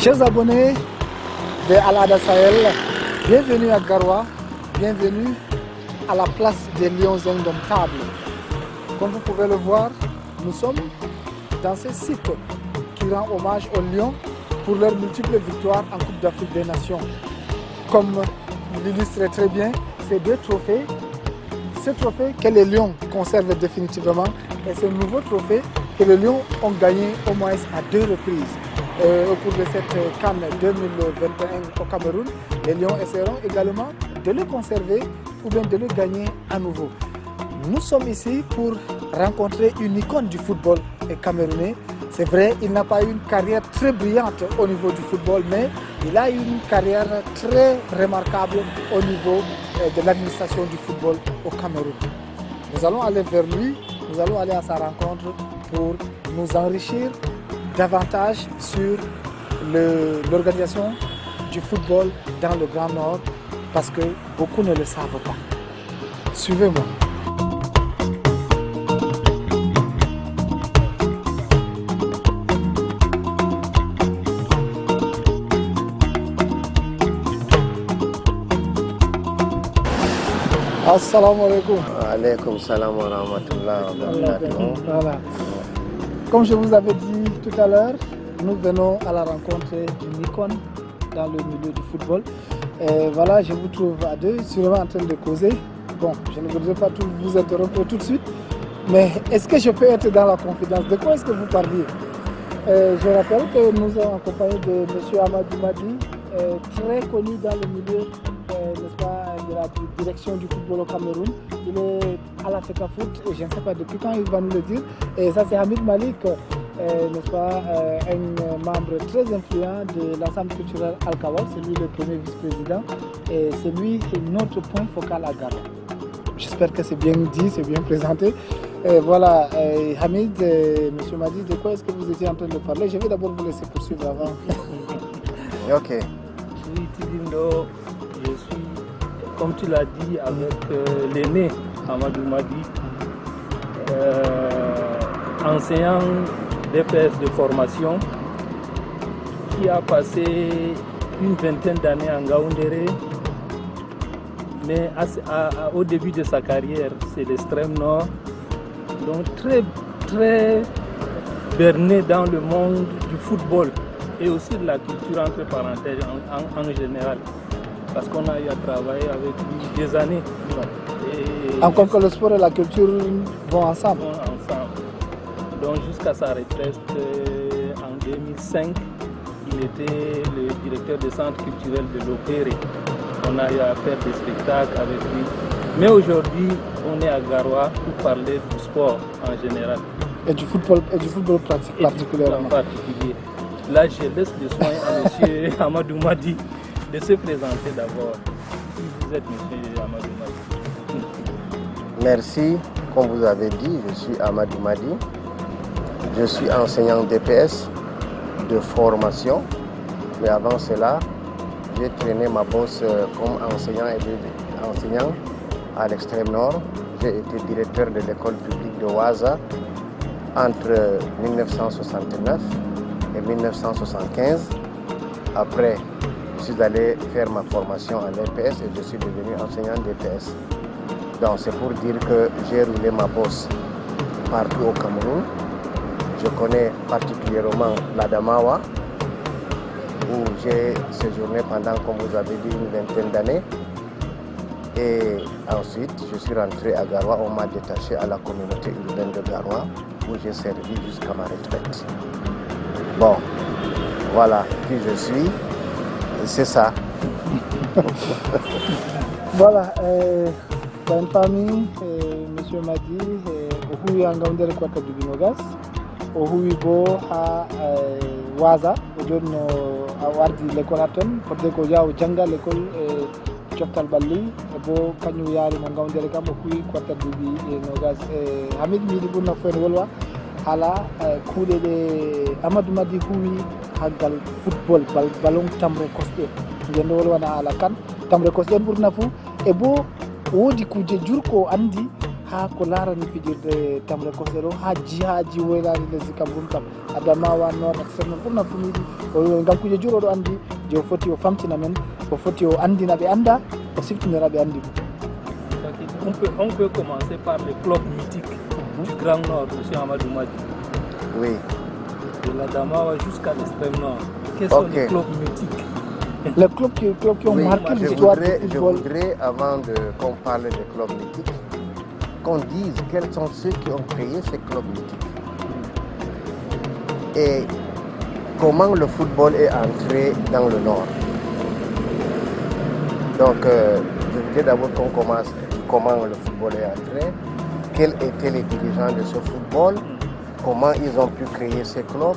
Chers abonnés de Al-Ada Sahel, bienvenue à Garoua, bienvenue à la place des Lions Indomptables. Comme vous pouvez le voir, nous sommes dans ce site qui rend hommage aux Lions pour leurs multiples victoires en Coupe d'Afrique des Nations. Comme l'illustre très bien ces deux trophées, ce trophée que les Lions conservent définitivement et ce nouveau trophée que les Lions ont gagné au moins à 2 reprises. Au cours de cette CAN 2021 au Cameroun, les Lions essaieront également de le conserver ou bien de le gagner à nouveau. Nous sommes ici pour rencontrer une icône du football camerounais. C'est vrai, il n'a pas eu une carrière très brillante au niveau du football, mais il a eu une carrière très remarquable au niveau de l'administration du football au Cameroun. Nous allons aller vers lui, nous allons aller à sa rencontre pour nous enrichir davantage sur l'organisation du football dans le Grand Nord parce que beaucoup ne le savent pas. Suivez-moi. Assalamu alaikum. Alaikum salam wa rahmatullah wa barakatuh. Voilà. Comme je vous avais dit tout à l'heure, nous venons à la rencontre d'une icône dans le milieu du football. Et voilà, je vous trouve à deux, sûrement en train de causer. Bon, je ne voudrais pas vous interrompre tout de suite, mais est-ce que je peux être dans la confidence? De quoi est-ce que vous parliez? Je rappelle que nous sommes accompagnés de M. Amadou Madi, très connu dans le milieu n'est-ce pas, de la direction du football au Cameroun. Il est à la FECA Foot et je ne sais pas depuis quand il va nous le dire. Et ça c'est Hamid Malik, n'est-ce pas, un membre très influent de l'ensemble culturel Al-Kawal, c'est lui le premier vice-président et c'est lui notre point focal à Garoua. J'espère que c'est bien dit, c'est bien présenté. Voilà, Hamid, M. Madi, de quoi est-ce que vous étiez en train de parler? Je vais d'abord vous laisser poursuivre avant. Ok. Je suis Tidindo, je suis, comme tu l'as dit, avec l'aîné Amadou Madi, enseignant d'EPS de formation, qui a passé une vingtaine d'années en Gaoundéré, mais au début de sa carrière, c'est l'extrême nord, donc très berné dans le monde du football et aussi de la culture entre parenthèses en général, parce qu'on a eu à travailler avec lui des années. Encore que le sport et la culture vont ensemble. Donc jusqu'à sa retraite en 2005, il était le directeur du centre culturel de l'Opéré. On a eu à faire des spectacles avec lui. Mais aujourd'hui, on est à Garoua pour parler du sport en général. Et du football particulièrement. Là, je laisse le soin à M. Amadou Madi de se présenter d'abord. Qui vous êtes, M. Amadou Madi? Merci. Comme vous avez dit, je suis Amadou Madi. Je suis enseignant d'EPS de formation. Mais avant cela, j'ai traîné ma bosse comme enseignant à l'extrême nord. J'ai été directeur de l'école publique de Ouaza entre 1969 et 1975. Après, je suis allé faire ma formation à l'EPS et je suis devenu enseignant d'EPS. Donc c'est pour dire que j'ai roulé ma bosse partout au Cameroun. Je connais particulièrement l'Adamawa, où j'ai séjourné pendant, comme vous avez dit, une vingtaine d'années. Et ensuite, je suis rentré à Garoua, on m'a détaché à la communauté urbaine de Garoua, où j'ai servi jusqu'à ma retraite. Bon, voilà qui je suis, c'est ça. Voilà, dans une famille, M. Madi, Ohui Angaundere Kwaka Dubinogas, Ohui Bo à Waza, Ojono Awardi l'école Aton, Fordeko Yao Djanga l'école Choktal Bali, Bo Kanyu Yari Mangaundere Kam, Ohui Kwaka Dubinogas, Hamid Midi Bouna Fouenwolwa, Hala, Koude de Amadou Madi Hui, Hagal football, ballon Tamre Coste, Yendolwana à la Cannes, Tamre Coste pour Nafou, et Bo, Wodi Koude Djurko Andi, ha ko larani fijirde Tamre Coste ha ji welani lesdi Cameroun kam Adamawa Nord ak Seno ɓurna fu miɗi ko ngam kuje juuɗo ɗo andi je o foti o famtina men o foti o andina ɓe anda o siftinira ɓe andi ɗum. On peut commencer par les clubs mythiques du Grand Nord, M. Amadou Madi. Oui. De la Damawa jusqu'à l'extrême nord. Quels sont les clubs mythiques? Les clubs qui ont marqué l'histoire du football. Je voudrais, avant qu'on parle des clubs mythiques, qu'on dise quels sont ceux qui ont créé ces clubs mythiques. Et comment le football est entré dans le Nord. Donc, je voudrais d'abord qu'on commence comment le football est entré, quels étaient les dirigeants de ce football, comment ils ont pu créer ces clubs.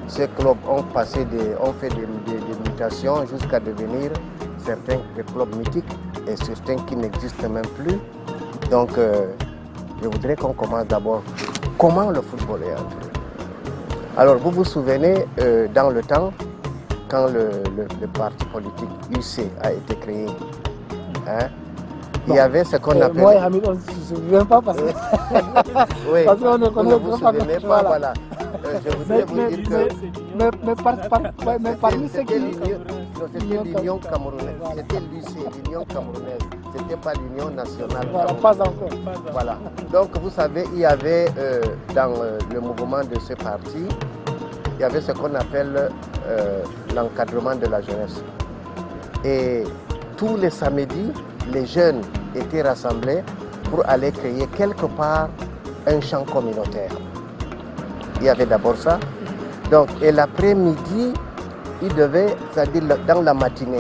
Ces clubs ont fait des mutations jusqu'à devenir certains des clubs mythiques et certains qui n'existent même plus. Donc, je voudrais qu'on commence d'abord comment le football est entré. Alors, vous vous souvenez, dans le temps, quand le parti politique UC a été créé, hein, il y avait ce qu'on appelle... Moi et Hamid, on ne se souvient pas parce que... Oui, parce qu'on ne connaît vous pas. souvenez pas, voilà. Je voudrais vous dire que... Mais parmi ceux qui... C'était l'Union camerounaise, c'était l'Union camerounaise, c'était pas l'Union nationale. Voilà, pas encore. Voilà. Donc vous savez, il y avait dans le mouvement de ce parti, il y avait ce qu'on appelle l'encadrement de la jeunesse. Et tous les samedis, les jeunes étaient rassemblés pour aller créer quelque part un champ communautaire. Il y avait d'abord ça. Donc, et l'après-midi, ils devaient, c'est-à-dire dans la matinée,